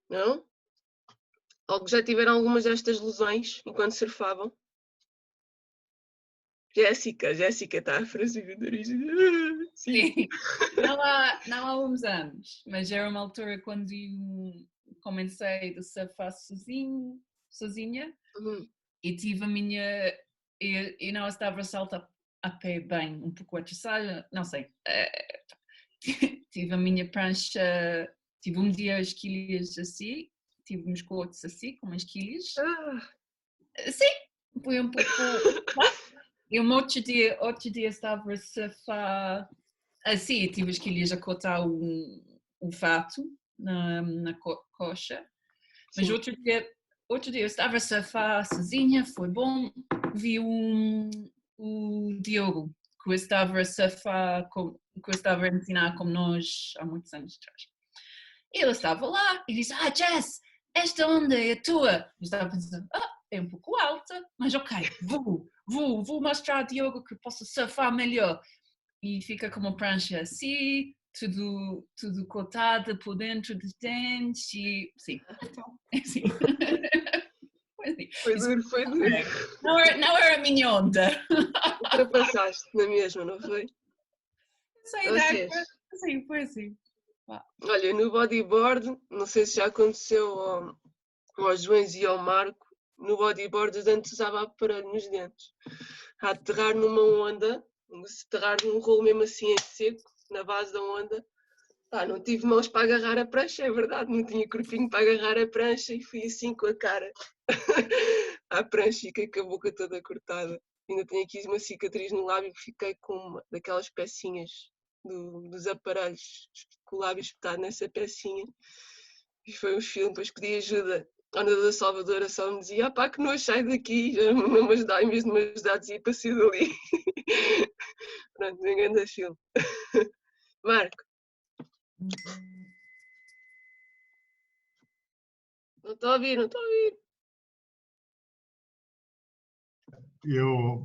Não? Ou que já tiveram algumas destas lesões enquanto surfavam? Jéssica está a franzir o nariz. Sim. Sim, não há uns anos, mas era uma altura quando eu comecei a surfar sozinha Uhum. e tive a minha. Eu não estava a saltar a pé bem, um pouco atrasada, não sei. Tive a minha prancha, tive um dia as quilhas assim, tive uns cortes assim, com umas quilhas. Ah, Sim, foi um pouco. E um outro dia estava a surfar assim, tive as quilhas a cortar o fato na coxa, mas sim. outro dia eu estava a surfar sozinha, foi bom, vi o Diogo, que eu estava a surfar, que eu estava a ensinar como nós há muitos anos atrás. Ele estava lá e disse, Jess, esta onda é a tua. Eu estava a dizer, é um pouco alta, mas ok, vou mostrar a Diogo que posso surfar melhor. E fica com uma prancha assim, tudo cortado por dentro dos dentes e sim, é assim. Foi assim. Foi duro, foi duro. Não era a minha onda. Ultrapassaste na mesma, não foi? Saí da Vocês? água, sim, foi assim. Olha, no bodyboard, não sei se já aconteceu ao Joões e ao Marco, no bodyboard os antes usava aparelho nos dentes. A aterrar numa onda, se aterrar num rolo mesmo assim em seco, na base da onda, pá, não tive mãos para agarrar a prancha, é verdade, não tinha corpinho para agarrar a prancha e fui assim com a cara à prancha e com a boca toda cortada. Ainda tenho aqui uma cicatriz no lábio que fiquei com uma daquelas pecinhas dos aparelhos com o lábio espetado nessa pecinha. E foi um filme, depois pedi ajuda ao nadador Salvador, só me dizia, pá, que nojo, sai daqui, já não me ajudar, em vez de me ajudar, dizia para sair dali. Pronto, um grande filme. Marco, não estou a ouvir, não estou a ouvir.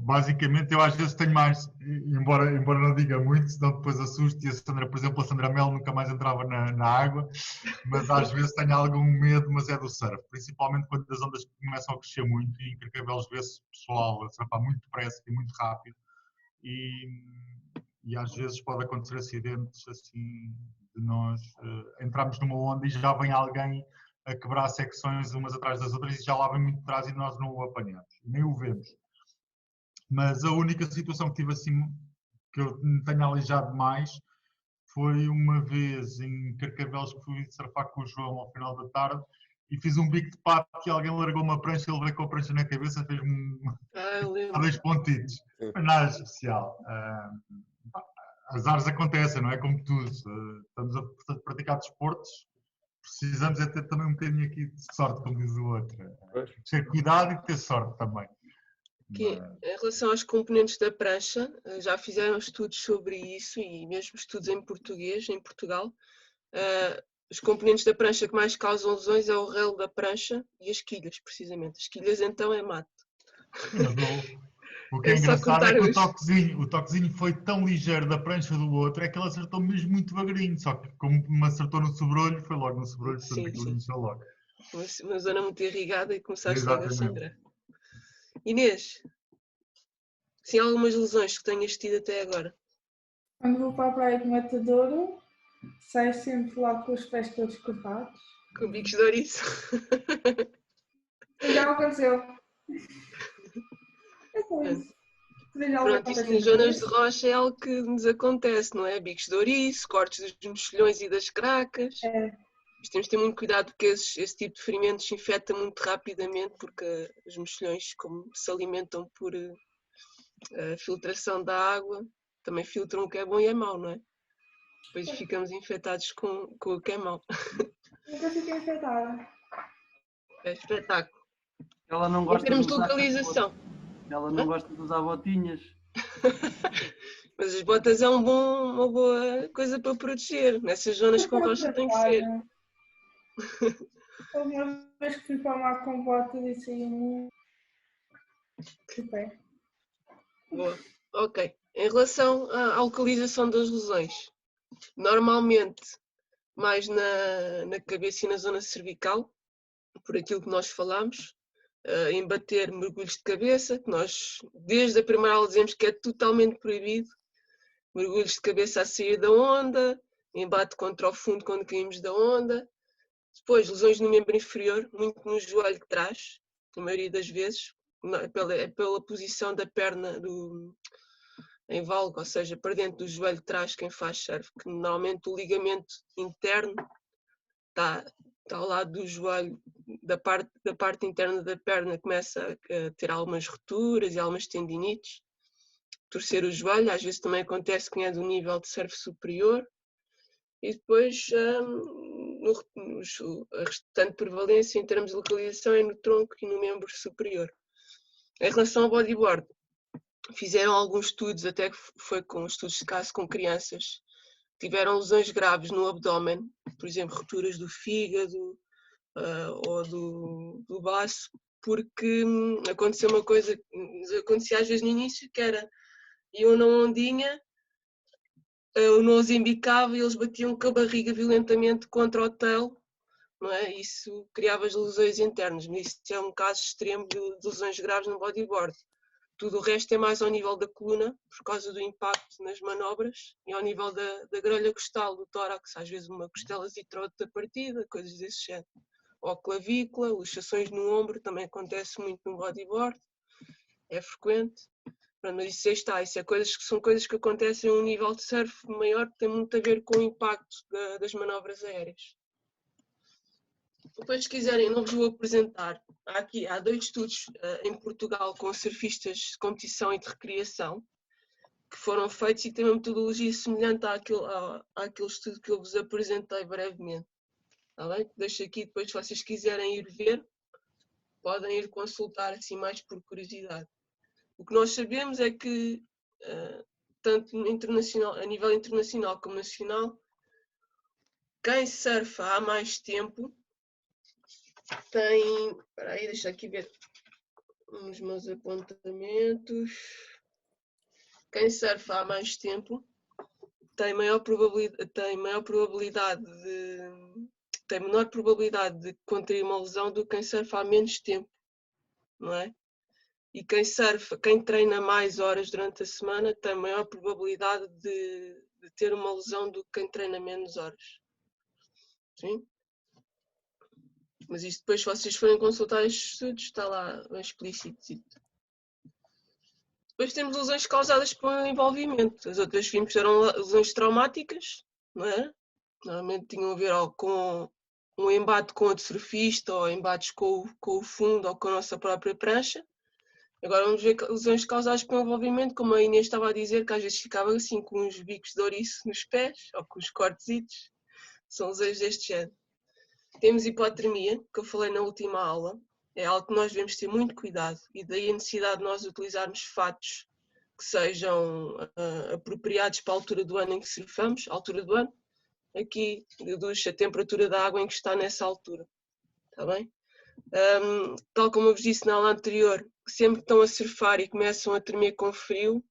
Basicamente, eu às vezes tenho mais, embora não diga muito, senão depois assusto e a Sandra, por exemplo, a Sandra Mel nunca mais entrava na água, mas às vezes tenho algum medo, mas é do surf, principalmente quando as ondas começam a crescer muito e em Carcavelos vê-se pessoal a surfar muito depressa e muito rápido e às vezes pode acontecer acidentes assim de nós entrarmos numa onda e já vem alguém a quebrar secções umas atrás das outras e já lá vem muito atrás e nós não o apanhamos, nem o vemos. Mas a única situação que tive assim, que eu me tenho alijado mais, foi uma vez em Carcavelos que fui surfar com o João ao final da tarde e fiz um bico de pato que alguém largou uma prancha, ele veio com a prancha na cabeça, fez-me dois pontitos. Mas nada especial. Azares acontecem, não é? Como tudo. Estamos a praticar desportos, precisamos é ter também um bocadinho aqui de sorte, como diz o outro. Ter cuidado e ter sorte também. Que, em relação aos componentes da prancha, já fizeram estudos sobre isso e mesmo estudos em português, em Portugal. Os componentes da prancha que mais causam lesões é o relo da prancha e as quilhas, precisamente. As quilhas então é mato. O que é engraçado é que o toquezinho foi tão ligeiro da prancha do outro, é que ele acertou mesmo muito devagarinho, só que como me acertou no sobrolho, foi logo no sobrolho, portanto aquilo iniciou logo. Uma zona muito irrigada e começaste logo a sangrar. Exatamente. Inês, sim, algumas lesões que tenhas tido até agora? Quando vou para a praia com matadouro, saio sempre lá com os pés todos cortados. Com bicos de ouriço. Já aconteceu. É só isso. Pronto, isso nas zonas de rocha é algo que nos acontece, não é? Bicos de ouriço, cortes dos mexilhões e das cracas. Mas temos de ter muito cuidado porque esse tipo de ferimentos se infecta muito rapidamente porque os mexilhões, como se alimentam por filtração da água, também filtram o que é bom e é mau, não é? Depois ficamos infectados com o que é mau. Nunca fiquei infectada. É espetáculo. Ela não gosta em termos de localização. Ela não gosta de usar botinhas. Mas as botas é uma boa coisa para proteger. Nessas zonas com rocha tem que ser. Uma vez que fui para o mar com botas e saí de pé. Boa. Ok. Em relação à localização das lesões, normalmente mais na cabeça e na zona cervical, por aquilo que nós falámos, em bater mergulhos de cabeça, que nós desde a primeira aula dizemos que é totalmente proibido, mergulhos de cabeça a sair da onda, embate contra o fundo quando caímos da onda. Depois, lesões no membro inferior, muito no joelho de trás, na maioria das vezes, pela posição da perna em valgo, ou seja, para dentro do joelho de trás, quem faz surf, que normalmente o ligamento interno está ao lado do joelho, da parte interna da perna começa a ter algumas roturas e algumas tendinites, torcer o joelho, às vezes também acontece quem é do nível de surf superior, e depois a restante prevalência em termos de localização é no tronco e no membro superior. Em relação ao bodyboard, fizeram alguns estudos, até que foi com estudos de caso com crianças, tiveram lesões graves no abdômen, por exemplo, rupturas do fígado ou do baço, porque aconteceu uma coisa que acontecia às vezes no início, que era, iam na ondinha, o nose embicava e eles batiam com a barriga violentamente contra o tail, não é? Isso criava as lesões internas, mas isso é um caso extremo de lesões graves no bodyboard. Tudo o resto é mais ao nível da coluna, por causa do impacto nas manobras, e ao nível da grelha costal, do tórax, às vezes uma costela da partida, coisas desse género. Ou clavícula, luxações no ombro, também acontece muito no bodyboard, é frequente. Mas isso está, são coisas que acontecem a um nível de surf maior, que tem muito a ver com o impacto das manobras aéreas. Depois, se quiserem, não vos vou apresentar. Há 2 estudos em Portugal com surfistas de competição e de recreação que foram feitos e têm uma metodologia semelhante àquele estudo que eu vos apresentei brevemente. Está bem? Deixo aqui, depois, se vocês quiserem ir ver, podem ir consultar assim mais por curiosidade. O que nós sabemos é que, tanto a nível internacional como nacional, quem surfa há mais tempo tem... Espera aí, deixa aqui ver os meus apontamentos. Quem surfa há mais tempo tem menor probabilidade de contrair uma lesão do que quem surfa há menos tempo, não é? E quem treina mais horas durante a semana tem maior probabilidade de ter uma lesão do que quem treina menos horas. Sim? Mas isto depois, se vocês forem consultar estes estudos, está lá bem explícito. Depois temos lesões causadas por envolvimento. As outras vimos eram lesões traumáticas, não é? Normalmente tinham a ver com um embate com outro surfista, ou embates com o fundo, ou com a nossa própria prancha. Agora vamos ver lesões causadas por envolvimento, como a Inês estava a dizer, que às vezes ficava assim com uns bicos de ouriço nos pés, ou com os cortezitos. São lesões deste género. Temos hipotermia, que eu falei na última aula. É algo que nós devemos ter muito cuidado, e daí a necessidade de nós utilizarmos fatos que sejam apropriados para a altura do ano em que surfamos. A altura do ano, aqui deduz a temperatura da água em que está nessa altura. Está bem? Tal como eu vos disse na aula anterior, sempre que estão a surfar e começam a tremer com frio,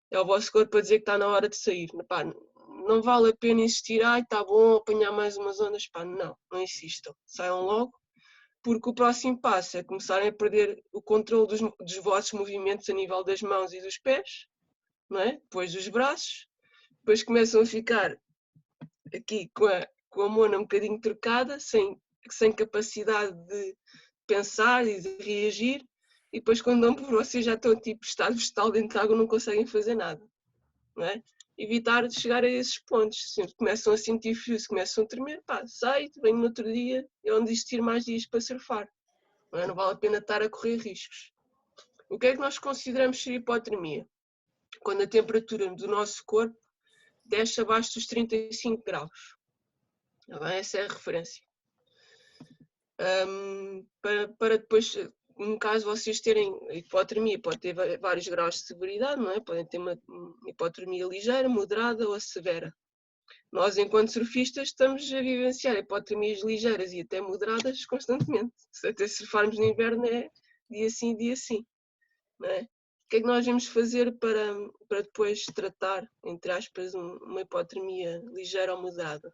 é o vosso corpo a dizer que está na hora de sair. Pá, não vale a pena insistir, está bom, apanhar mais umas ondas. Pá, não insistam. Saiam logo, porque o próximo passo é começarem a perder o controle dos vossos movimentos a nível das mãos e dos pés, não é? Depois dos braços, depois começam a ficar aqui com a mona um bocadinho trocada, sem capacidade de pensar e de reagir, e depois quando dão por vocês já estão tipo estado vegetal dentro de água, não conseguem fazer nada, não é? Evitar de chegar a esses pontos. Se começam a sentir frio, se começam a tremer, pá, sai, venho no outro dia, é onde existir mais dias para surfar. Não é? Não vale a pena estar a correr riscos. O que é que nós consideramos ser hipotermia? Quando a temperatura do nosso corpo desce abaixo dos 35 graus. Essa é a referência. Para depois, no caso vocês terem hipotermia, pode ter vários graus de severidade, não é? Podem ter uma hipotermia ligeira, moderada ou a severa. Nós, enquanto surfistas, estamos a vivenciar hipotermias ligeiras e até moderadas constantemente. Se até surfarmos no inverno é dia sim, dia sim. Não é? O que é que nós vamos fazer para depois tratar, entre aspas, uma hipotermia ligeira ou moderada?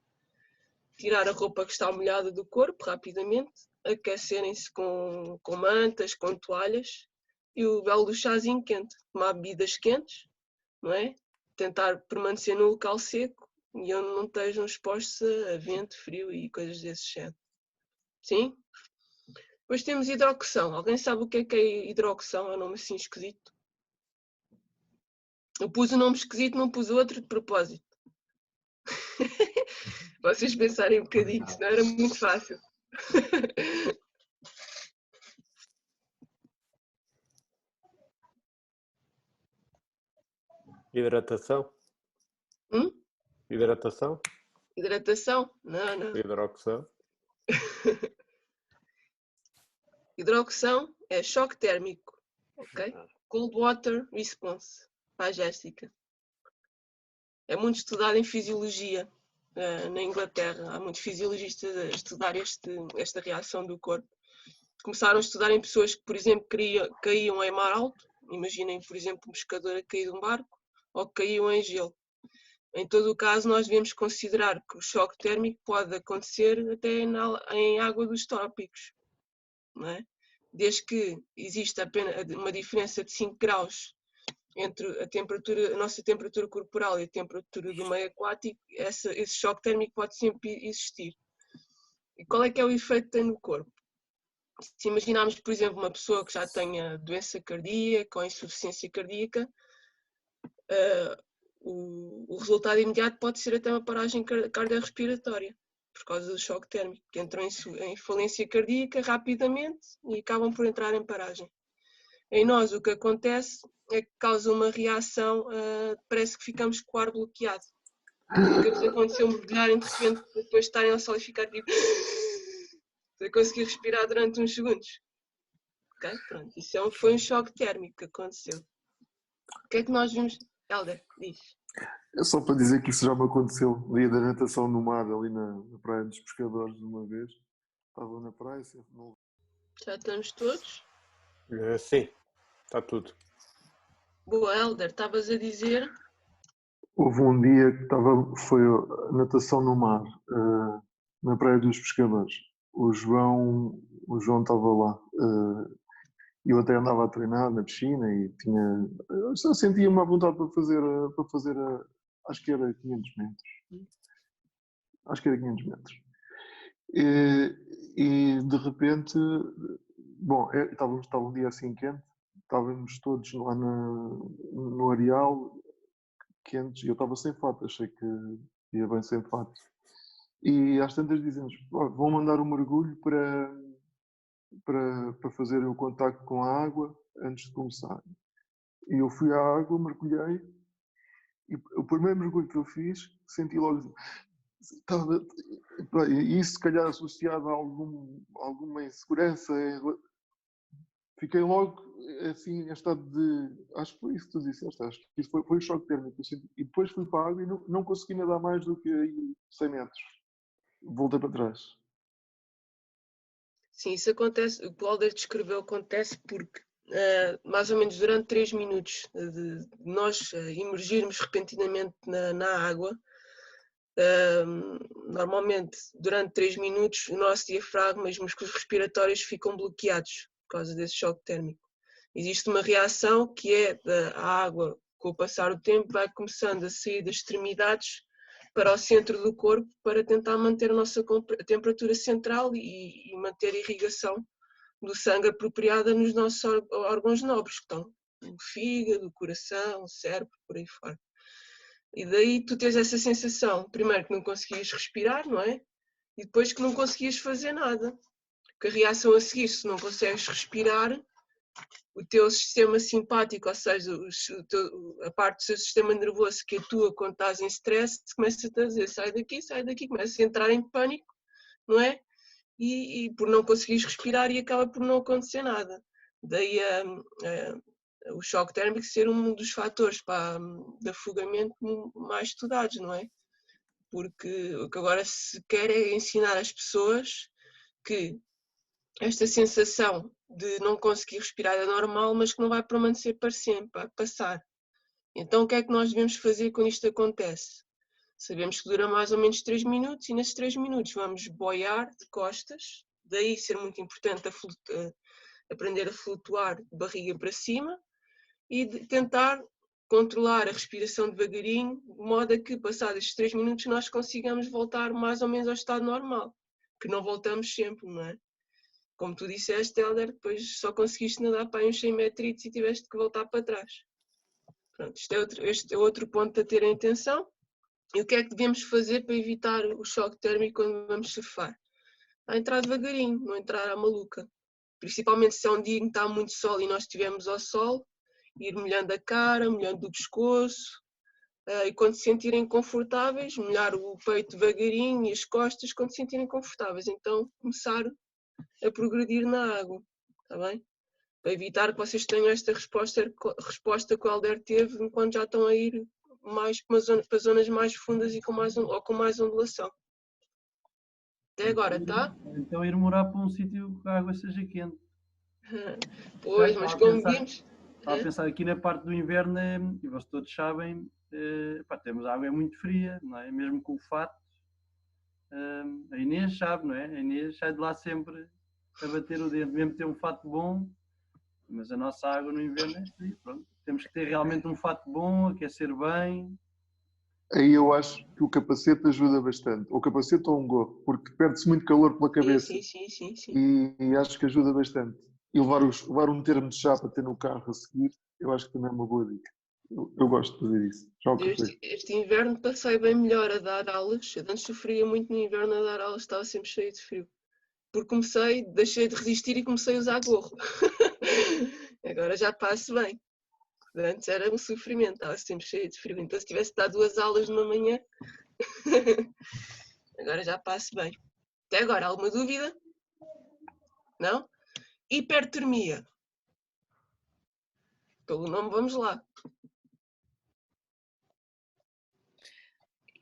tirar a roupa que está molhada do corpo rapidamente, aquecerem-se com mantas, com toalhas e o belo do chazinho quente, tomar bebidas quentes, não é? Tentar permanecer no local seco e onde não estejam expostos a vento, frio e coisas desse género. Sim? Depois temos hidroxão. Alguém sabe o que é hidroxão? É um nome assim esquisito. Eu pus o nome esquisito, não pus outro de propósito. Vocês pensarem um bocadinho, senão era muito fácil. Hidratação? Hidratação? Hidratação? Não. Hidroxão? Hidroxão é choque térmico. Ok? Cold Water Response. Para a Jéssica. É muito estudado em fisiologia na Inglaterra. Há muitos fisiologistas a estudar esta reação do corpo. Começaram a estudar em pessoas que, por exemplo, caíam em mar alto. Imaginem, por exemplo, um pescador a cair de um barco ou que caíam em gelo. Em todo o caso, nós devemos considerar que o choque térmico pode acontecer até em água dos trópicos, não é? Desde que existe apenas uma diferença de 5 graus entre a nossa temperatura corporal e a temperatura do meio aquático, esse choque térmico pode sempre existir. E qual é que é o efeito que tem no corpo? Se imaginarmos, por exemplo, uma pessoa que já tenha doença cardíaca ou insuficiência cardíaca, o resultado imediato pode ser até uma paragem cardiorrespiratória, por causa do choque térmico, que entram em falência cardíaca rapidamente e acabam por entrar em paragem. Em nós, o que acontece é que causa uma reação, parece que ficamos com o ar bloqueado. Nunca vos aconteceu mergulharem de repente, depois de estarem ao sol e ficar tipo... sem conseguir respirar durante uns segundos. Ok? Pronto. Isso foi um choque térmico que aconteceu. O que é que nós vimos? Helder, diz. É só para dizer que isso já me aconteceu no dia da natação no mar, ali na Praia dos Pescadores, uma vez. Estava na praia, sempre no... Já estamos todos? Sim, está tudo. Boa, Helder, estavas a dizer... Houve um dia que foi a natação no mar, na Praia dos Pescadores. O João estava lá. Eu até andava a treinar na piscina e eu só sentia uma vontade para fazer acho que era 500 metros. Acho que era 500 metros. E de repente, bom, estava um dia assim quente, estávamos todos lá no areal, quentes, e eu estava sem fato, achei que ia bem sem fato. E às tantas dizemos, vão mandar um mergulho para fazer o contacto com a água antes de começar. E eu fui à água, mergulhei, e o primeiro mergulho que eu fiz, senti logo... E isso, se calhar, associado a alguma insegurança, fiquei logo assim em estado de... Acho que foi isso que tu disseste, acho que isso foi um choque térmico. E depois fui para a água e não consegui nadar mais do que 100 metros. Voltei para trás. Sim, isso acontece, o que o Helder descreveu acontece porque mais ou menos durante 3 minutos de nós emergirmos repentinamente na água, normalmente durante 3 minutos o nosso diafragma e os músculos respiratórios ficam bloqueados por causa desse choque térmico. Existe uma reação que é a água, com o passar do tempo, vai começando a sair das extremidades para o centro do corpo para tentar manter a nossa temperatura central e manter a irrigação do sangue apropriada nos nossos órgãos nobres, que estão no fígado, o coração, o cérebro, por aí fora. E daí tu tens essa sensação, primeiro que não conseguias respirar, não é? E depois que não conseguias fazer nada. Porque a reação a seguir, se não consegues respirar, o teu sistema simpático, ou seja, a parte do seu sistema nervoso que atua quando estás em stress, começa a dizer sai daqui, começa a entrar em pânico, não é? E por não conseguires respirar e acaba por não acontecer nada. Daí o choque térmico ser um dos fatores de afogamento mais estudados, não é? Porque o que agora se quer é ensinar às pessoas que esta sensação de não conseguir respirar é normal, mas que não vai permanecer para sempre, vai passar. Então o que é que nós devemos fazer quando isto acontece? Sabemos que dura mais ou menos 3 minutos e nesses 3 minutos vamos boiar de costas, daí ser muito importante aprender a flutuar de barriga para cima e de tentar controlar a respiração devagarinho, de modo a que, passados estes 3 minutos, nós consigamos voltar mais ou menos ao estado normal, que não voltamos sempre, não é? Como tu disseste, Hélder, depois só conseguiste nadar para aí uns 100 metritos e tiveste que voltar para trás. Pronto, este é outro ponto a ter em atenção. E o que é que devemos fazer para evitar o choque térmico quando vamos surfar? A entrar devagarinho, não entrar à maluca. Principalmente se é um dia em que está muito sol e nós estivermos ao sol, ir molhando a cara, molhando o pescoço, e quando se sentirem confortáveis, molhar o peito devagarinho e as costas quando se sentirem confortáveis. Então, começar a progredir na água, está bem? Para evitar que vocês tenham esta resposta que o Hélder teve enquanto já estão a ir mais para zonas mais fundas e com mais ondulação. Até agora, tá? Então ir morar para um sítio que a água seja quente. Pois, mas como vimos... Estava a pensar aqui na parte do inverno, e vocês todos sabem, temos água muito fria, não é? Mesmo com o fato. A Inês sabe, não é? A Inês sai de lá sempre a bater o dente, mesmo ter um fato bom, mas a nossa água no inverno é fria, pronto. Temos que ter realmente um fato bom, aquecer bem. Aí eu acho que o capacete ajuda bastante, ou capacete ou um gorro, porque perde-se muito calor pela cabeça. Sim. E acho que ajuda bastante. E levar um termo de chá para ter no carro a seguir, eu acho que também é uma boa dica. Eu gosto de fazer isso. Este inverno passei bem melhor a dar aulas. Eu antes sofria muito no inverno a dar aulas, estava sempre cheio de frio. Porque deixei de resistir e comecei a usar gorro. Agora já passo bem. Antes era um sofrimento, estava sempre cheio de frio. Então se tivesse de dar 2 aulas numa manhã, agora já passo bem. Até agora, alguma dúvida? Não? Hipertermia. Pelo nome, vamos lá.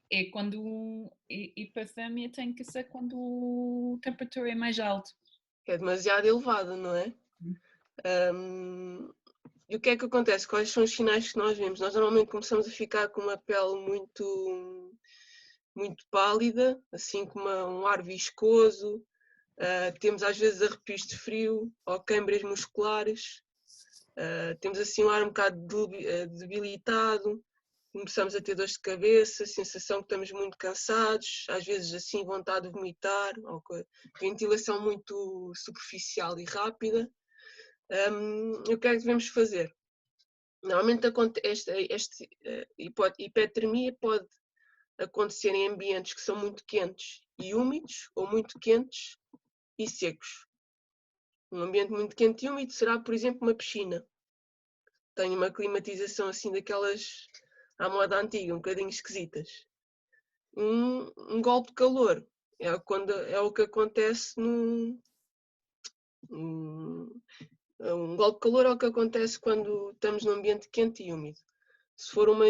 É quando hipertermia tem que ser quando a temperatura é mais alta. É demasiado elevada, não é? E o que é que acontece? Quais são os sinais que nós vemos? Nós normalmente começamos a ficar com uma pele muito pálida, assim como um ar viscoso, temos às vezes arrepios de frio ou câimbras musculares, temos assim um ar um bocado debilitado, começamos a ter dores de cabeça, sensação que estamos muito cansados, às vezes assim vontade de vomitar, ou ventilação muito superficial e rápida. O que é que devemos fazer? Normalmente esta hipertermia pode acontecer em ambientes que são muito quentes e úmidos, ou muito quentes e secos. Um ambiente muito quente e úmido será, por exemplo, uma piscina. Tem uma climatização assim daquelas à moda antiga, um bocadinho esquisitas. Um golpe de calor é o que acontece um golpe de calor é o que acontece quando estamos num ambiente quente e úmido. Se for uma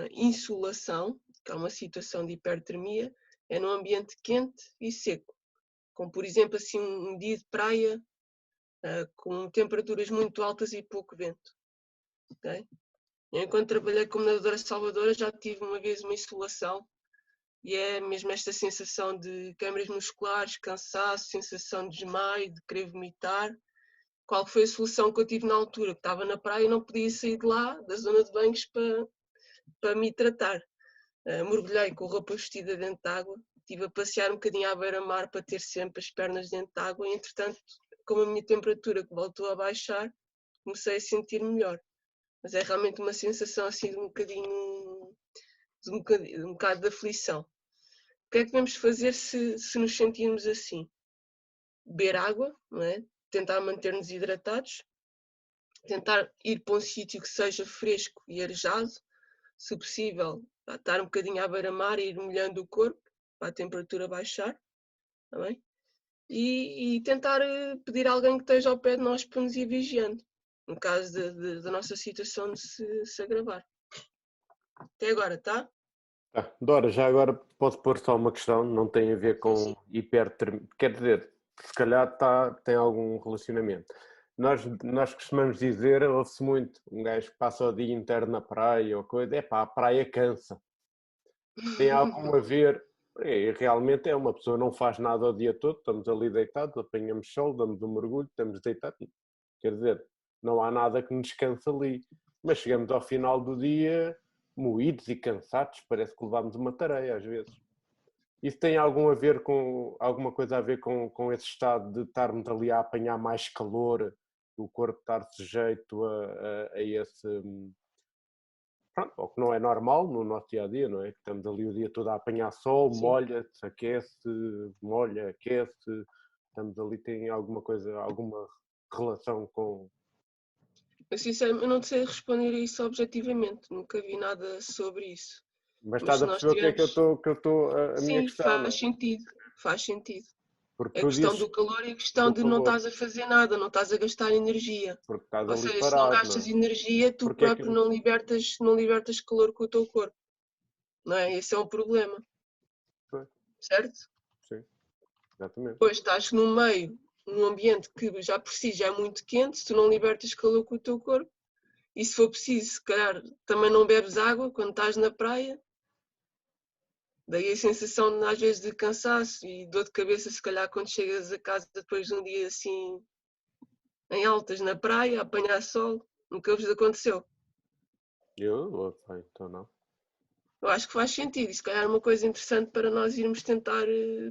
insolação, que é uma situação de hipertermia, é num ambiente quente e seco, como por exemplo assim um dia de praia com temperaturas muito altas e pouco vento. Okay? Enquanto trabalhei como nadadora salvadora já tive uma vez uma insolação e é mesmo esta sensação de câimbras musculares, cansaço, sensação de desmaio, de querer vomitar. Qual foi a solução que eu tive na altura? Estava na praia e não podia sair de lá, da zona de banhos, para me tratar. Mergulhei com a roupa vestida dentro de água, estive a passear um bocadinho à beira-mar para ter sempre as pernas dentro de água e, entretanto, como a minha temperatura que voltou a baixar, comecei a sentir melhor. Mas é realmente uma sensação assim de um bocado de aflição. O que é que devemos fazer se nos sentirmos assim? Beber água, não é? Tentar manter-nos hidratados, tentar ir para um sítio que seja fresco e arejado, se possível, estar um bocadinho à beira-mar e ir molhando o corpo para a temperatura baixar, tá bem? E tentar pedir a alguém que esteja ao pé de nós para nos ir vigiando, no caso da nossa situação de se agravar. Até agora, tá? Dora, já agora posso pôr só uma questão, não tem a ver com hipertermia, quer dizer, se calhar tem algum relacionamento. Nós costumamos dizer, ouve-se muito, um gajo que passa o dia inteiro na praia ou coisa, a praia cansa. Tem algum a ver, realmente é uma pessoa não faz nada o dia todo, estamos ali deitados, apanhamos sol, damos um mergulho, estamos deitados, quer dizer, não há nada que nos canse ali, mas chegamos ao final do dia moídos e cansados, parece que levámos uma tareia às vezes. Isso tem alguma coisa a ver com esse estado de estarmos ali a apanhar mais calor, o corpo estar sujeito a esse... Pronto, o que não é normal no nosso dia-a-dia, não é? Que estamos ali o dia todo a apanhar sol, Sim. molha-se, aquece, molha, aquece. Estamos ali, tem alguma coisa, alguma relação com... Eu sinceramente não sei responder a isso objetivamente, nunca vi nada sobre isso. Mas Mas estás se a nós perceber o que é tivermos... que eu estou a minha Sim, questão, não é? faz sentido. Porque A tu questão dizes do calor e a questão do de não calor, estás a fazer nada, não estás a gastar energia. porque estás Ou ali seja, se não parado, não gastas é? energia, tu Porque é que... próprio não libertas calor com o teu corpo. Não é? Esse é um problema. Pois. Certo? Sim, exatamente. Depois estás no meio, num ambiente que já por si já é muito quente, se tu não libertas calor com o teu corpo, e se for preciso, se calhar também não bebes água quando estás na praia. Daí a sensação, às vezes, de cansaço e dor de cabeça, se calhar, quando chegas a casa depois de um dia assim, em altas, na praia, a apanhar sol. Nunca vos aconteceu. Então não. Eu acho que faz sentido e se calhar é uma coisa interessante para nós irmos tentar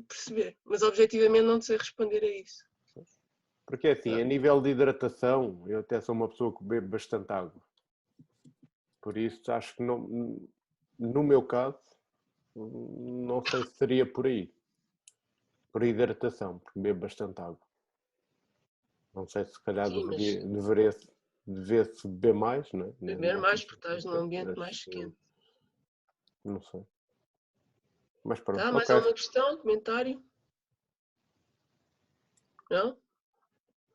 perceber. Mas objetivamente não sei responder a isso. Porque assim, a nível de hidratação, eu até sou uma pessoa que bebe bastante água. Por isso acho que não, no meu caso, não sei se seria por aí. Por hidratação, porque bebo bastante água. Não sei se calhar Sim, mas devesse beber mais, não é? beber mais porque estás num ambiente mais quente. Não sei. Mas pronto, Tá, mais ok. alguma questão, comentário? Não?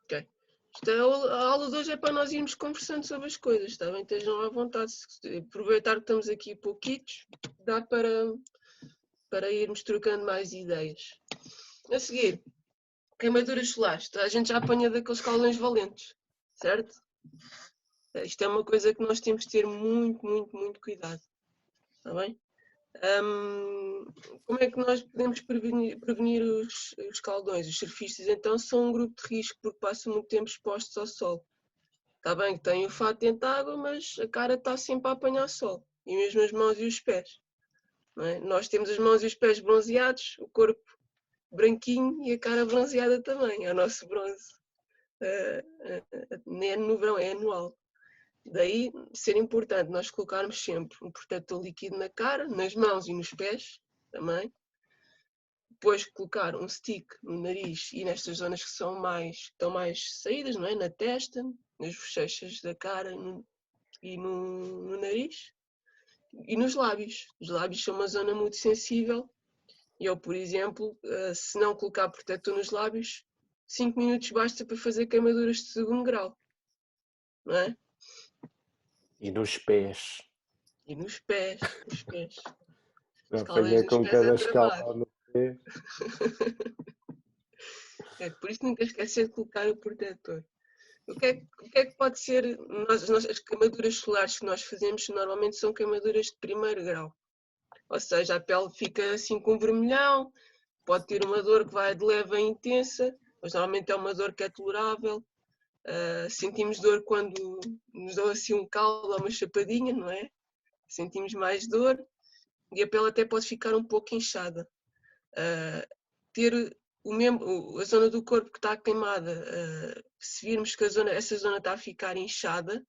Ok. A aula de hoje é para nós irmos conversando sobre as coisas, está bem? Estejam à vontade. Aproveitar que estamos aqui pouquitos, dá para irmos trocando mais ideias. A seguir, queimaduras solares. A gente já apanha daqueles caldões valentes, certo? Isto é uma coisa que nós temos de ter muito, muito, muito cuidado, está bem? Como é que nós podemos prevenir os caldões? Os surfistas, então, são um grupo de risco porque passam muito tempo expostos ao sol. Está bem que têm o fato dentro de água, mas a cara está sempre a apanhar sol. E mesmo as mãos e os pés. Não é? Nós temos as mãos e os pés bronzeados, o corpo branquinho e a cara bronzeada também. É o nosso bronze. Nem é no verão, é anual. Daí ser importante nós colocarmos sempre um protetor líquido na cara, nas mãos e nos pés também. Depois colocar um stick no nariz e nestas zonas que estão mais saídas, não é? Na testa, nas bochechas da cara e no nariz. E nos lábios. Os lábios são uma zona muito sensível. E eu, por exemplo, se não colocar protetor nos lábios, 5 minutos basta para fazer queimaduras de 2º grau. Não é? E nos pés. E nos pés. Já Os caldões apanhei dos com pés cada é escala tramado. no pé. Por isso nunca esquecer de colocar o protetor. O que é que pode ser? As queimaduras solares que nós fazemos normalmente são queimaduras de 1º grau. Ou seja, a pele fica assim com vermelhão, pode ter uma dor que vai de leve a intensa, mas normalmente é uma dor que é tolerável. Sentimos dor quando nos dão assim um caldo ou uma chapadinha, não é? Sentimos mais dor e a pele até pode ficar um pouco inchada. Ter a zona do corpo que está queimada, se virmos que essa zona está a ficar inchada,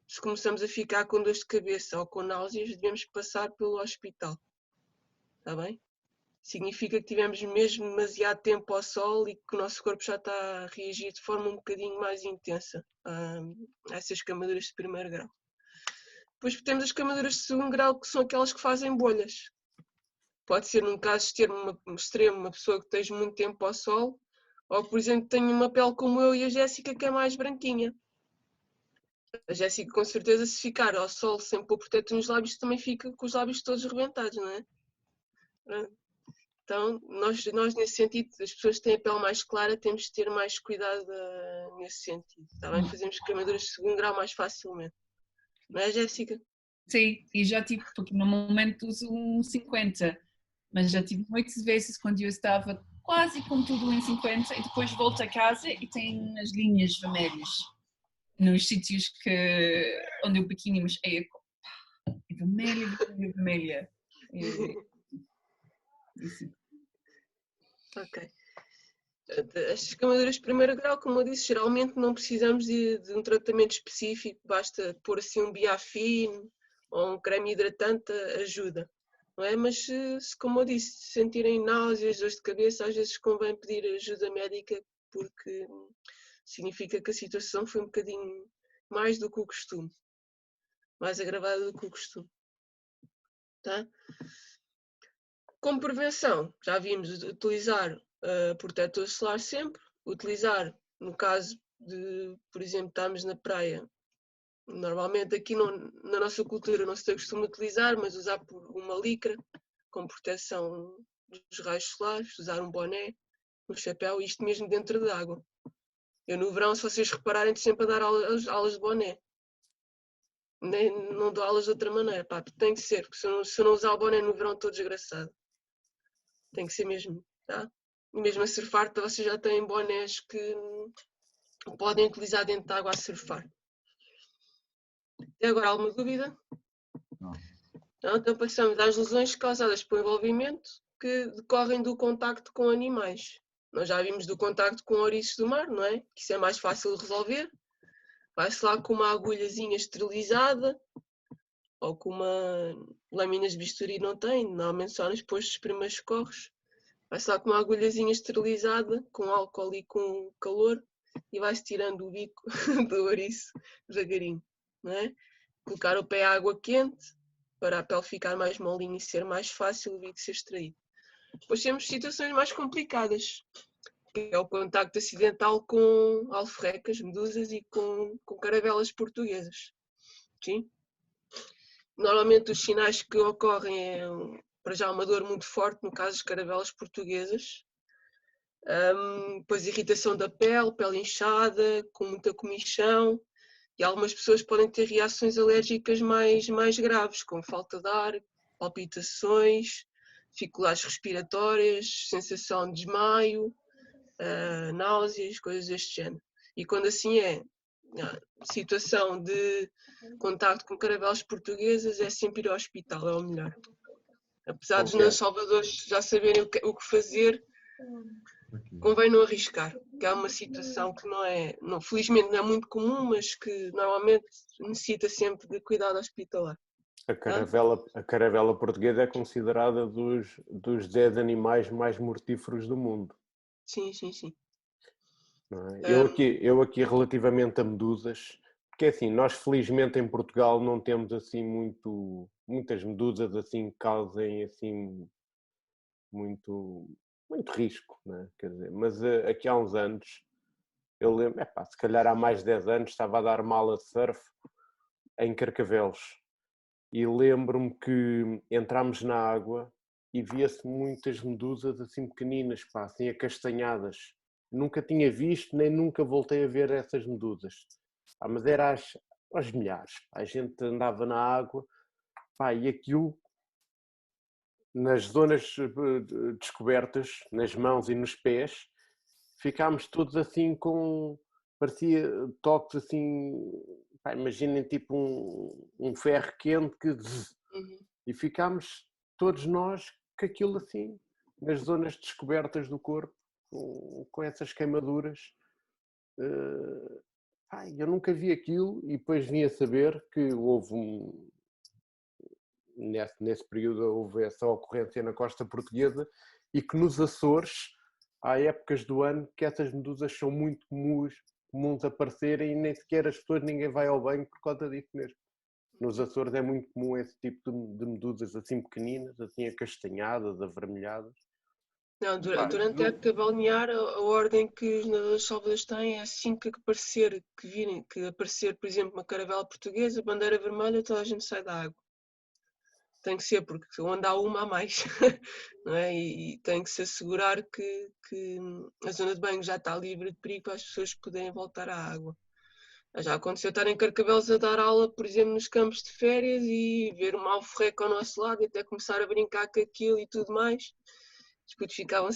se começamos a ficar com dor de cabeça ou com náuseas, devemos passar pelo hospital. Está bem? Significa que tivemos mesmo demasiado tempo ao sol e que o nosso corpo já está a reagir de forma um bocadinho mais intensa a essas queimaduras de 1º grau. Depois temos as queimaduras de 2º grau, que são aquelas que fazem bolhas. Pode ser num caso extremo, uma pessoa que esteja muito tempo ao sol, ou por exemplo tenha uma pele como eu e a Jéssica, que é mais branquinha. A Jéssica, com certeza, se ficar ao sol sem pôr protetor nos lábios, também fica com os lábios todos rebentados, não é? Então, nós nesse sentido, as pessoas que têm a pele mais clara, temos de ter mais cuidado nesse sentido. Está bem? Fazemos queimaduras de 2º grau mais facilmente. Não é, Jéssica? Sim, e já tive, porque no momento uso um 50, mas já tive muitas vezes quando eu estava quase com tudo em 50 e depois volto a casa e tem as linhas vermelhas nos sítios onde eu biquíni, mas é vermelha, vermelha, vermelha. Sim. Ok. As queimaduras de primeiro grau, como eu disse, geralmente não precisamos de um tratamento específico, basta pôr assim um biafine ou um creme hidratante, ajuda. Não é? Mas como eu disse, se sentirem náuseas, dores de cabeça, às vezes convém pedir ajuda médica, porque significa que a situação foi um bocadinho mais do que o costume, mais agravada do que o costume. Tá? Como prevenção, já vimos utilizar protetor solar sempre, utilizar, no caso de, por exemplo, estarmos na praia, normalmente aqui na nossa cultura não se costuma utilizar, mas usar por uma licra com proteção dos raios solares, usar um boné, um chapéu, isto mesmo dentro de água. Eu no verão, se vocês repararem, estou sempre a dar aulas de boné. Não dou aulas de outra maneira, pá, tem que ser, porque se eu não usar o boné no verão estou desgraçado. Tem que ser mesmo, tá? E mesmo a surfar, vocês já têm bonés que podem utilizar dentro de água a surfar. Tem agora alguma dúvida? Não. Não? Então passamos às lesões causadas por envolvimento que decorrem do contacto com animais. Nós já vimos do contacto com ouriços do mar, não é? Que isso é mais fácil de resolver. Vai-se lá com uma agulhazinha esterilizada ou com uma lâminas de bisturi, não tem, normalmente só nos postos de primeiros socorros. Vai-se lá com uma agulhazinha esterilizada, com álcool e com calor, e vai-se tirando o bico do ouriço devagarinho, não é? Colocar o pé à água quente, para a pele ficar mais molinha e ser mais fácil o bico ser extraído. Depois temos situações mais complicadas, que é o contacto acidental com alforrecas, medusas e com caravelas portuguesas. Sim? Normalmente os sinais que ocorrem é, para já, uma dor muito forte, no caso das caravelas portuguesas. Depois irritação da pele inchada, com muita comichão, e algumas pessoas podem ter reações alérgicas mais graves, como falta de ar, palpitações, dificuldades respiratórias, sensação de desmaio, náuseas, coisas deste género. E quando assim é situação de contacto com caravelas portuguesas, é sempre ir ao hospital, é o melhor. Apesar dos nossos salvadores já saberem o que fazer, convém não arriscar, que é uma situação que felizmente não é muito comum, mas que normalmente necessita sempre de cuidado hospitalar. A caravela portuguesa é considerada dos 10 animais mais mortíferos do mundo. Sim, sim, sim. Não é? Eu aqui relativamente a medusas, porque assim, nós felizmente em Portugal não temos assim muitas medusas assim que causem assim muito risco, não é? Quer dizer, mas aqui há uns anos, eu lembro, se calhar há mais de 10 anos, estava a dar mala de surf em Carcavelos e lembro-me que entrámos na água e via-se muitas medusas assim pequeninas, assim acastanhadas. Nunca tinha visto, nem nunca voltei a ver essas medusas. Mas era aos milhares. A gente andava na água, e aquilo, nas zonas descobertas, nas mãos e nos pés, ficámos todos assim parecia toques assim, imaginem tipo um ferro quente e ficámos todos nós com aquilo assim, nas zonas descobertas do corpo, com essas queimaduras. Eu nunca vi aquilo e depois vim a saber que houve nesse período houve essa ocorrência na costa portuguesa e que nos Açores há épocas do ano que essas medusas são muito comuns aparecerem e nem sequer ninguém vai ao banho por causa disso mesmo. Nos Açores é muito comum esse tipo de medusas assim pequeninas, assim acastanhadas, avermelhadas. Não, durante a época balnear, a ordem que os nadadores salvadores têm é assim que aparecer, por exemplo, uma caravela portuguesa, bandeira vermelha, toda a gente sai da água. Tem que ser, porque onde há uma há mais, não é? E tem que se assegurar que a zona de banho já está livre de perigo para as pessoas poderem voltar à água. Já aconteceu estar em Carcavelos a dar aula, por exemplo, nos campos de férias e ver uma alforreca ao nosso lado e até começar a brincar com aquilo e tudo mais. Os miúdos ficavam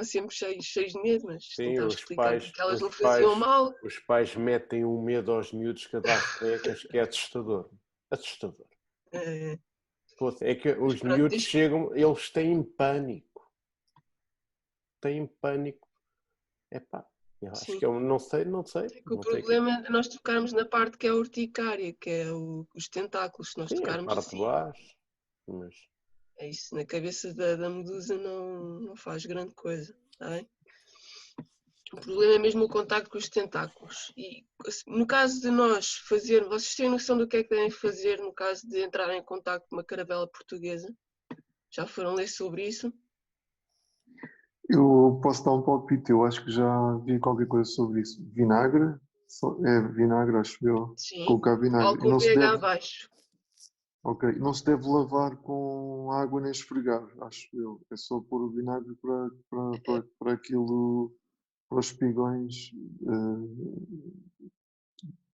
sempre cheios de medo, mas Sim, tentava explicar que elas não faziam mal. os pais metem um medo aos miúdos que dá frecas que é assustador. Assustador. É que os miúdos chegam, eles têm pânico. Têm pânico. Epá, eu acho que eu não sei. É que o problema é nós tocarmos na parte que é a urticária, que é os tentáculos. Se nós tocarmos a parte de baixo, mas... É isso, na cabeça da medusa não faz grande coisa, tá bem? O problema é mesmo o contacto com os tentáculos. E no caso de nós fazermos, vocês têm noção do que é que devem fazer no caso de entrar em contacto com uma caravela portuguesa? Já foram ler sobre isso? Eu posso dar um palpite, eu acho que já vi qualquer coisa sobre isso. Vinagre? É vinagre, acho eu. Sim, colocar vinagre. álcool pH abaixo. Ok, não se deve lavar com água nem esfregar, acho eu. É só pôr o vinagre para aquilo, para os espigões.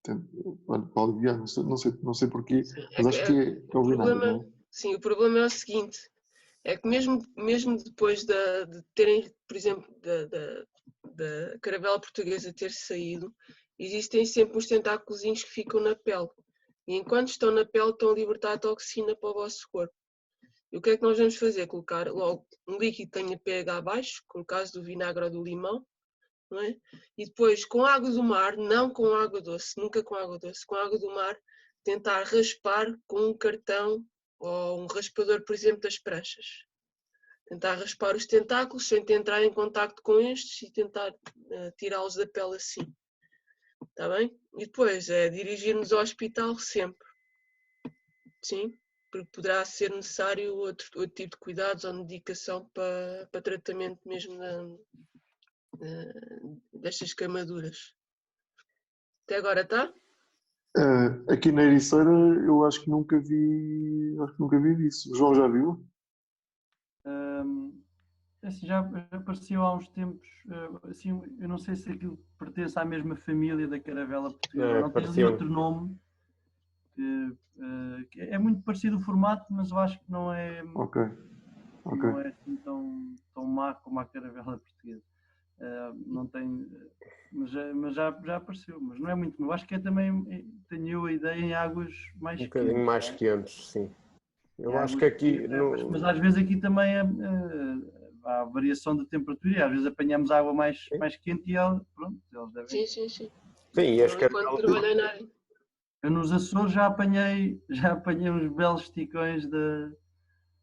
Para aliviar, não sei porquê, mas acho que é o vinagre, não é? Sim, o problema é o seguinte, é que mesmo depois de terem, por exemplo, da caravela portuguesa ter saído, existem sempre uns tentáculos que ficam na pele. E enquanto estão na pele, estão a libertar a toxina para o vosso corpo. E o que é que nós vamos fazer? Colocar logo um líquido que tenha pH baixo, como o caso do vinagre ou do limão, não é? E depois, com água do mar, não com água doce, nunca com água doce, com água do mar, tentar raspar com um cartão ou um raspador, por exemplo, das pranchas. Tentar raspar os tentáculos sem entrar em contacto com estes e tentar tirá-los da pele assim. Está bem? E depois é dirigir-nos ao hospital sempre. Sim, porque poderá ser necessário outro tipo de cuidados ou medicação para tratamento mesmo destas queimaduras. Até agora está? Aqui na Ericeira eu acho que nunca vi isso. O João já viu? Assim, já apareceu há uns tempos, assim, eu não sei se aquilo pertence à mesma família da caravela portuguesa, não tem ali outro nome, que é muito parecido o formato, mas eu acho que não é, não é assim tão má como a caravela portuguesa. Não tem, mas já apareceu, mas não é muito. Eu acho que é também, tenho a ideia, em águas mais quentes. Um bocadinho mais quentes, sim. Eu acho que aqui... Mas às vezes aqui também há variação de temperatura e às vezes apanhamos água mais quente e pronto, eles devem... Sim. Sim, e as enquanto trabalhei na área. Eu nos Açores já apanhei uns belos esticões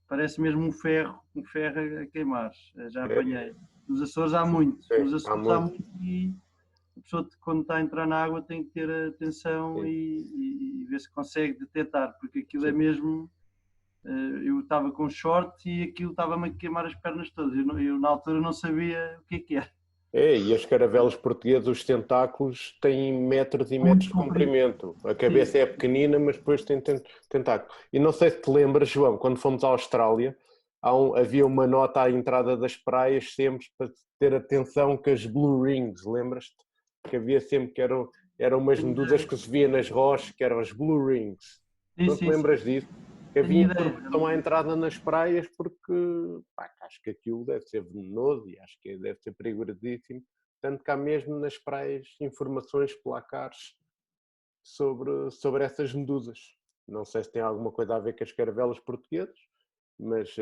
parece mesmo um ferro a queimar. Já apanhei. Nos Açores há muito. Nos Açores há muito e a pessoa, quando está a entrar na água, tem que ter atenção e ver se consegue detectar, porque aquilo é mesmo... Eu estava com short e aquilo estava-me a queimar as pernas todas. Eu na altura não sabia o que era. E as caravelas portuguesas, os tentáculos têm metros e metros de comprimento. A cabeça é pequenina, mas depois tem tentáculo. E não sei se te lembras, João, quando fomos à Austrália, havia uma nota à entrada das praias sempre para ter atenção com as blue rings, lembras-te? Que havia sempre que eram umas medusas que se via nas rochas, que eram as blue rings. Não te lembras disso? Que havia informação à entrada nas praias porque acho que aquilo deve ser venenoso e acho que deve ser perigosíssimo. Tanto que há mesmo nas praias informações, placares sobre essas medusas. Não sei se tem alguma coisa a ver com as caravelas portuguesas, mas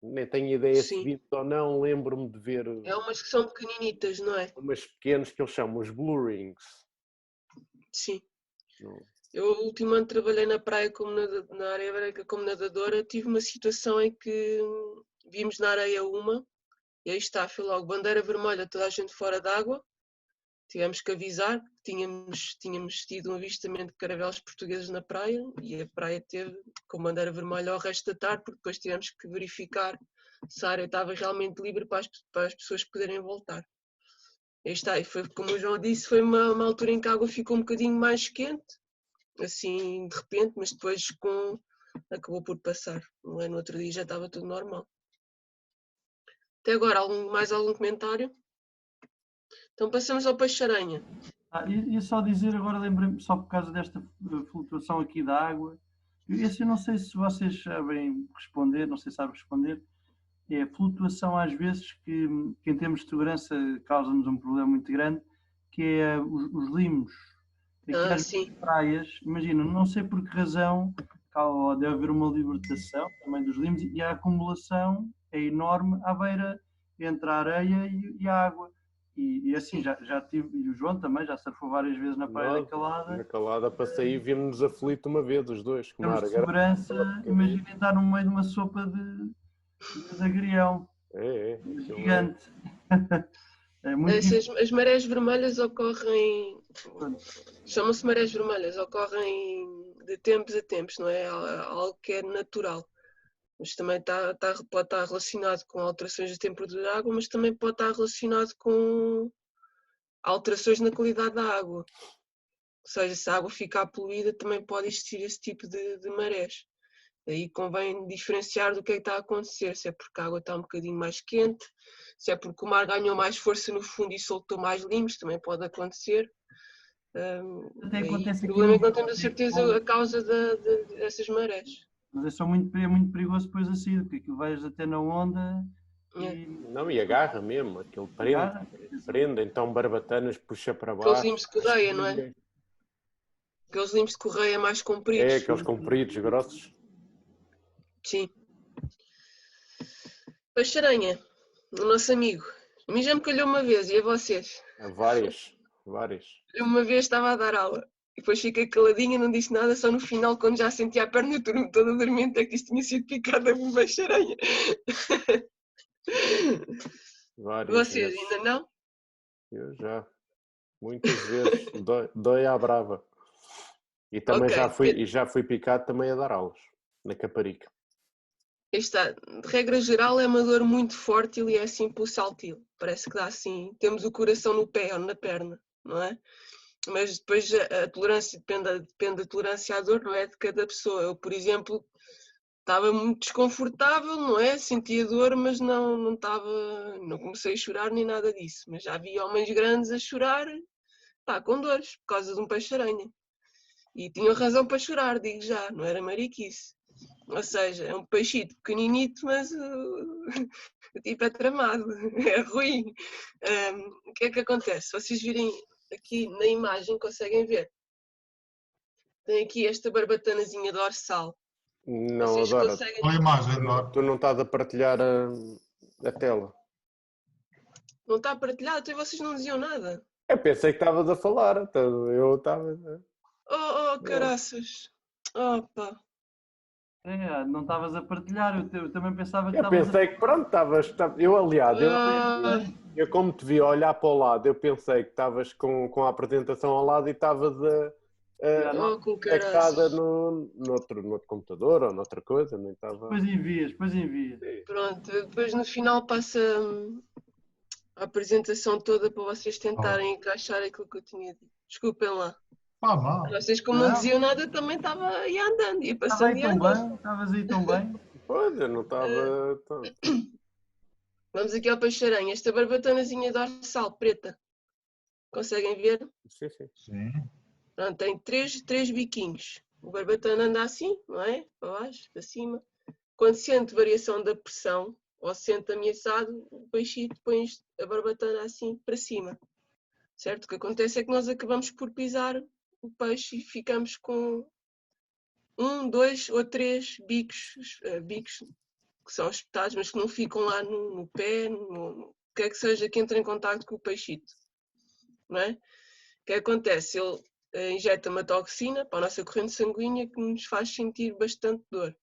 nem tenho ideia se vi ou não, lembro-me de ver... É umas que são pequeninitas, não é? Umas pequenas que eles chamam os blue rings. Sim. Eu, o último ano, trabalhei na praia na areia branca como nadadora. Tive uma situação em que vimos na areia e aí está, foi logo bandeira vermelha, toda a gente fora d'água. Tivemos que avisar que tínhamos tido um avistamento de caravelas portugueses na praia e a praia teve com bandeira vermelha ao resto da tarde, porque depois tivemos que verificar se a área estava realmente livre para as pessoas poderem voltar. Aí está, e foi como o João disse, foi uma altura em que a água ficou um bocadinho mais quente, assim de repente, mas depois acabou por passar. Não é? No outro dia já estava tudo normal. Até agora, mais algum comentário? Então passamos ao peixe-aranha. E só dizer agora, lembrei-me, só por causa desta flutuação aqui da água, esse eu não sei se vocês sabem responder, não sei se sabem responder, é a flutuação às vezes que em termos de segurança causa-nos um problema muito grande, que é os limos. Aqui às praias, imagina, não sei por que razão, deve haver uma libertação também dos limos e a acumulação é enorme à beira entre a areia e a água. E assim, já tive, e o João também já surfou várias vezes na Praia da Calada. Na Calada passei e vimos aflito uma vez, os dois. Temos de segurança, imaginem estar no meio de uma sopa de agrião. É gigante. É muito as marés vermelhas ocorrem, chamam-se marés vermelhas, ocorrem de tempos a tempos, não é? Algo que é natural. Mas também pode estar relacionado com alterações da temperatura da água, mas também pode estar relacionado com alterações na qualidade da água. Ou seja, se a água ficar poluída, também pode existir esse tipo de marés. Aí convém diferenciar do que é que está a acontecer, se é porque a água está um bocadinho mais quente, se é porque o mar ganhou mais força no fundo e soltou mais limos, também pode acontecer. O problema é que não temos a certeza a causa dessas marés. Mas é muito perigoso depois assim, porque aquilo vais até na onda e... Não, e agarra mesmo, aquilo prende, então barbatanas puxa para baixo. Aqueles limos de correia, não é? Aqueles limos de correia mais compridos. É, aqueles compridos, grossos. Sim. Peixe-aranha, o nosso amigo. A mim já me calhou uma vez, e a vocês? Várias. Eu uma vez estava a dar aula, e depois fiquei caladinha, não disse nada, só no final, quando já sentia a perna toda dormente, é que isto tinha sido picada por peixe-aranha. Vocês vezes. ainda não? Eu já. Muitas vezes. Dói à brava. E também já fui picado também a dar aulas, na Caparica. Está, de regra geral, é uma dor muito forte e é assim pulso altil. Parece que dá assim. Temos o coração no pé ou na perna, não é? Mas depois a tolerância depende da tolerância à dor, não é? De cada pessoa. Eu, por exemplo, estava muito desconfortável, não é? Sentia dor, mas não comecei a chorar nem nada disso. Mas já vi homens grandes a chorar, com dores, por causa de um peixe-aranha. E tinham razão para chorar, digo já, não era mariquice. Ou seja, é um peixito pequeninito, mas o tipo é tramado, é ruim. O que é que acontece? Se vocês virem aqui na imagem, conseguem ver. Tem aqui esta barbatanazinha dorsal. Não, vocês Adora, conseguem... a imagem, tu não estás a partilhar a tela. Não está partilhado? Então vocês não diziam nada. Eu pensei que estavas a falar, então eu estava... Oh, caraças. Opa. Não estavas a partilhar, eu também pensava que estavas... Eu pensei que pronto, estavas... Eu, aliás, eu como te vi olhar para o lado, eu pensei que estavas com a apresentação ao lado e estavas conectada noutro computador ou noutra coisa, nem estava... Depois envias. Pronto, depois no final passa a apresentação toda para vocês tentarem encaixar aquilo que eu tinha dito. Desculpem lá. Vocês, como não diziam nada, também estava aí andando. Ia passando e andando. Estavas aí tão bem. Pois, eu não estava... Vamos aqui ao peixe-aranha. Esta barbatanazinha dorsal preta. Conseguem ver? Sim. Pronto, tem três biquinhos. O barbatana anda assim, não é? Para baixo, para cima. Quando sente variação da pressão, ou se sente ameaçado, o peixito põe a barbatana assim para cima. Certo? O que acontece é que nós acabamos por pisar o peixe e ficamos com 1, 2 ou 3 bicos que são espetados, mas que não ficam lá no pé, no que é que seja que entre em contato com o peixito. Não é? O que acontece? Ele injeta uma toxina para a nossa corrente sanguínea que nos faz sentir bastante dor.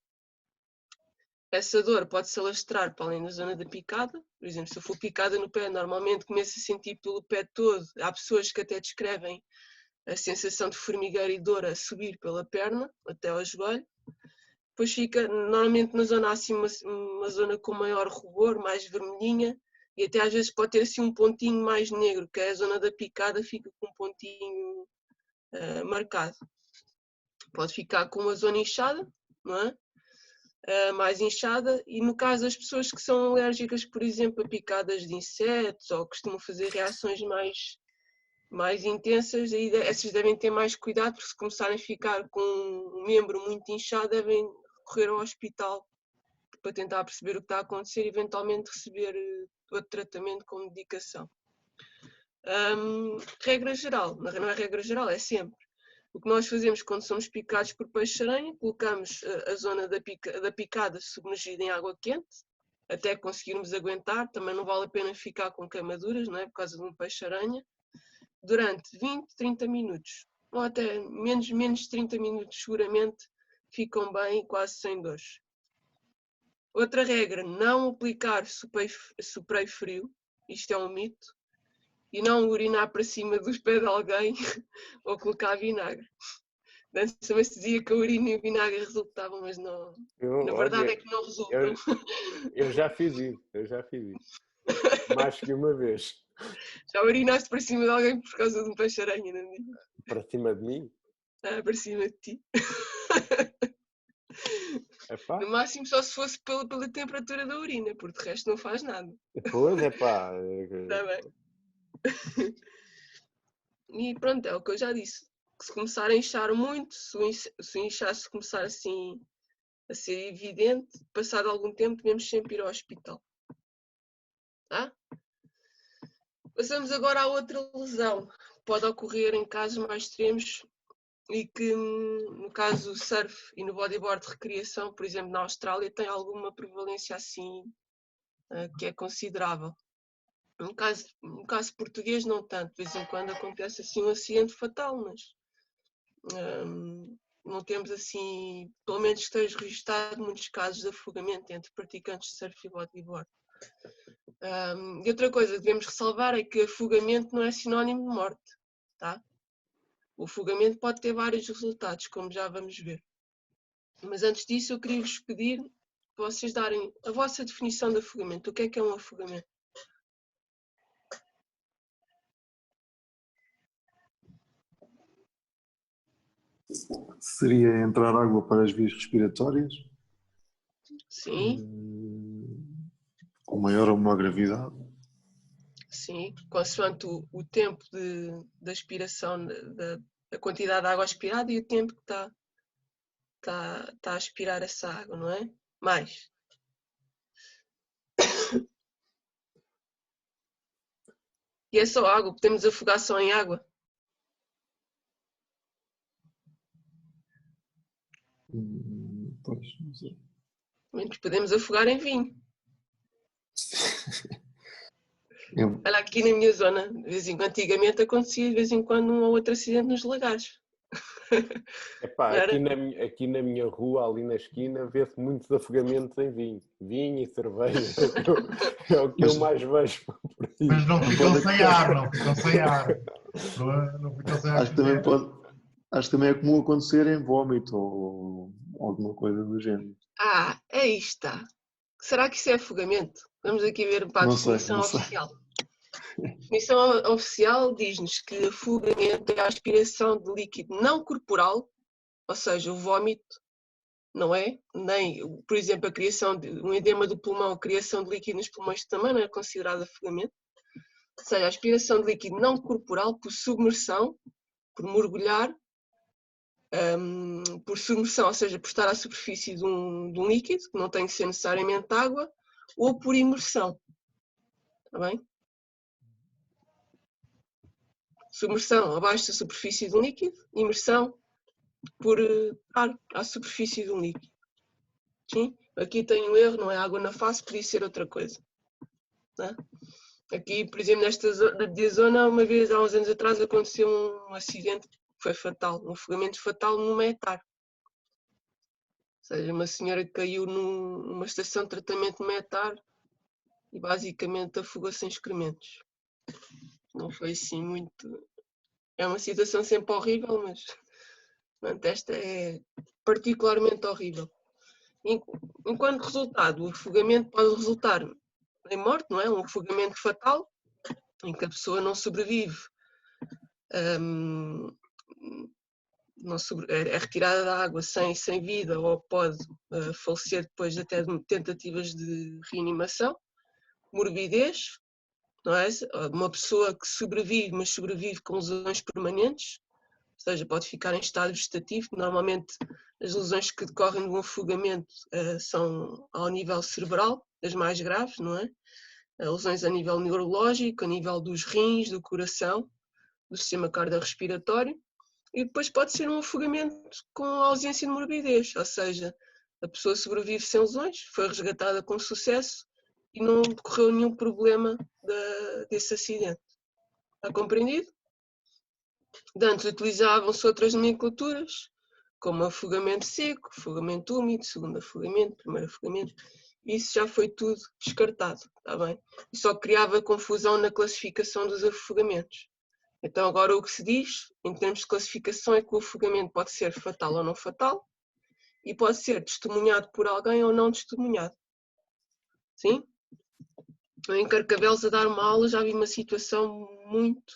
Essa dor pode-se alastrar para além da zona da picada. Por exemplo, se eu for picada no pé, normalmente começo a sentir pelo pé todo. Há pessoas que até descrevem a sensação de formigueiro e dor a subir pela perna, até ao joelho. Depois fica, normalmente na zona acima, uma zona com maior rubor, mais vermelhinha, e até às vezes pode ter assim um pontinho mais negro, que é a zona da picada, fica com um pontinho marcado. Pode ficar com uma zona inchada, não é? mais inchada, e no caso das pessoas que são alérgicas, por exemplo, a picadas de insetos ou costumam fazer reações mais intensas, aí essas devem ter mais cuidado, porque se começarem a ficar com um membro muito inchado, devem correr ao hospital para tentar perceber o que está a acontecer e eventualmente receber outro tratamento com medicação. Regra geral, não é regra geral, é sempre. O que nós fazemos quando somos picados por peixe-aranha, colocamos a zona da picada submergida em água quente, até conseguirmos aguentar. Também não vale a pena ficar com queimaduras, não é? Por causa de um peixe-aranha, durante 20, 30 minutos, ou até menos de 30 minutos, seguramente ficam bem e quase sem dores. Outra regra, não aplicar spray frio, isto é um mito, e não urinar para cima dos pés de alguém ou colocar vinagre. Antes também se dizia que a urina e o vinagre resultavam, mas não. Na verdade é que não resultam. Eu já fiz isso. Mais que uma vez. Já urinaste para cima de alguém por causa de um peixe-aranha, não é? Para cima de mim? Para cima de ti. Epá. No máximo só se fosse pela temperatura da urina, porque de resto não faz nada. Pois, epá. Está bem. E pronto, é o que eu já disse. Se começar a inchar muito, se o inchaço começar assim a ser evidente, passado algum tempo devemos sempre ir ao hospital. Tá? Passamos agora à outra lesão, que pode ocorrer em casos mais extremos e que, no caso do surf e no bodyboard de recreação, por exemplo, na Austrália, tem alguma prevalência assim que é considerável. No caso português não tanto, de vez em quando acontece assim um acidente fatal, mas não temos assim, pelo menos esteja registado muitos casos de afogamento entre praticantes de surf e bodyboard. E outra coisa que devemos ressalvar é que afogamento não é sinónimo de morte, tá? O afogamento pode ter vários resultados, como já vamos ver. Mas antes disso eu queria vos pedir para vocês darem a vossa definição de afogamento. O que é um afogamento? Seria entrar água para as vias respiratórias? Sim. Com maior ou menor gravidade? Sim, consoante o tempo de aspiração, da quantidade de água aspirada e o tempo que está a aspirar essa água, não é? Mais. E é só água, podemos afogar só em água? Pois, não sei. Menos podemos afogar em vinho. Olha, aqui na minha zona, de vez em quando, antigamente acontecia de vez em quando um ou outro acidente nos lagares. Epá, aqui na minha rua, ali na esquina, vê-se muitos afogamentos em vinho. Vinho e cerveja. É o que eu mais vejo. Mas não ficam sem ar, não ficam sem ar. Não ficam sem ar. Acho que também é comum acontecer em vómito ou alguma coisa do género. Aí está. Será que isso é afogamento? Vamos aqui ver para a definição oficial. A definição oficial diz-nos que afogamento é a aspiração de líquido não corporal, ou seja, o vómito, não é? Nem, por exemplo, a criação de um edema do pulmão, a criação de líquido nos pulmões também não é considerado afogamento. Ou seja, a aspiração de líquido não corporal por submersão, por mergulhar, por submersão, ou seja, por estar à superfície de um líquido, que não tem que ser necessariamente água, ou por imersão. Está bem? Submersão abaixo da superfície de um líquido, imersão por estar à superfície de um líquido. Sim? Aqui tem um erro, não é água na face, podia ser outra coisa. Não é? Aqui, por exemplo, nesta zona, uma vez, há uns anos atrás, aconteceu um acidente que foi fatal, um afogamento fatal num metar. Ou seja, uma senhora que caiu numa estação de tratamento de metar e basicamente afogou-se em excrementos. Não foi assim muito... É uma situação sempre horrível, mas esta é particularmente horrível. Enquanto resultado, o afogamento pode resultar em morte, não é? Um afogamento fatal, em que a pessoa não sobrevive é retirada da água sem vida ou pode falecer depois até de tentativas de reanimação. Morbidez, não é? Uma pessoa que sobrevive, mas sobrevive com lesões permanentes, ou seja, pode ficar em estado vegetativo. Normalmente as lesões que decorrem de um afogamento são ao nível cerebral, as mais graves, não é? Lesões a nível neurológico, a nível dos rins, do coração, do sistema cardiorrespiratório, e depois pode ser um afogamento com ausência de morbidez, ou seja, a pessoa sobrevive sem lesões, foi resgatada com sucesso e não decorreu nenhum problema desse acidente. Está compreendido? Antes utilizavam-se outras nomenclaturas, como afogamento seco, afogamento úmido, segundo afogamento, primeiro afogamento. Isso já foi tudo descartado, está bem? E só criava confusão na classificação dos afogamentos. Então agora o que se diz, em termos de classificação, é que o afogamento pode ser fatal ou não fatal e pode ser testemunhado por alguém ou não testemunhado. Sim? Em Carcavelos, a dar uma aula, já vi uma situação muito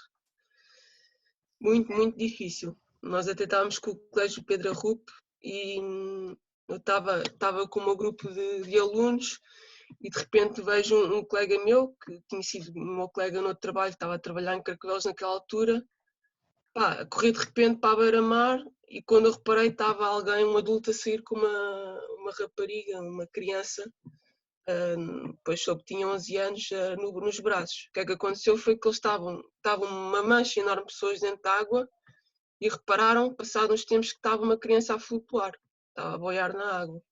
difícil. Nós até estávamos com o Colégio Pedro Arrupe e eu estava com o meu grupo de alunos e de repente vejo um colega meu, que tinha sido o meu colega no outro trabalho, estava a trabalhar em Carcavelos naquela altura, a correr de repente para a beira-mar e quando eu reparei estava alguém, um adulto, a sair com uma rapariga, uma criança, depois soube que tinha 11 anos, nos braços. O que é que aconteceu foi que eles estavam uma mancha enorme de pessoas dentro da água e repararam, passados uns tempos, que estava uma criança a flutuar, estava a boiar na água.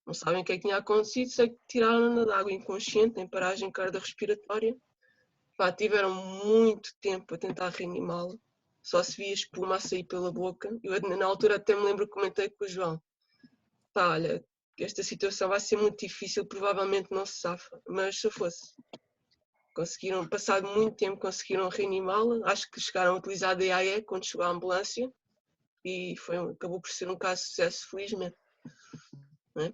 Não sabem o que é que tinha acontecido, sei que tiraram-na da água inconsciente, em paragem cardiorrespiratória. Tiveram muito tempo a tentar reanimá-la, só se via espuma a sair pela boca. Eu na altura até me lembro que comentei com o João, olha, esta situação vai ser muito difícil, provavelmente não se safa, mas se fosse. Conseguiram, passado muito tempo, conseguiram reanimá-la, acho que chegaram a utilizar a DAE quando chegou a ambulância e acabou por ser um caso de sucesso, felizmente. Não é?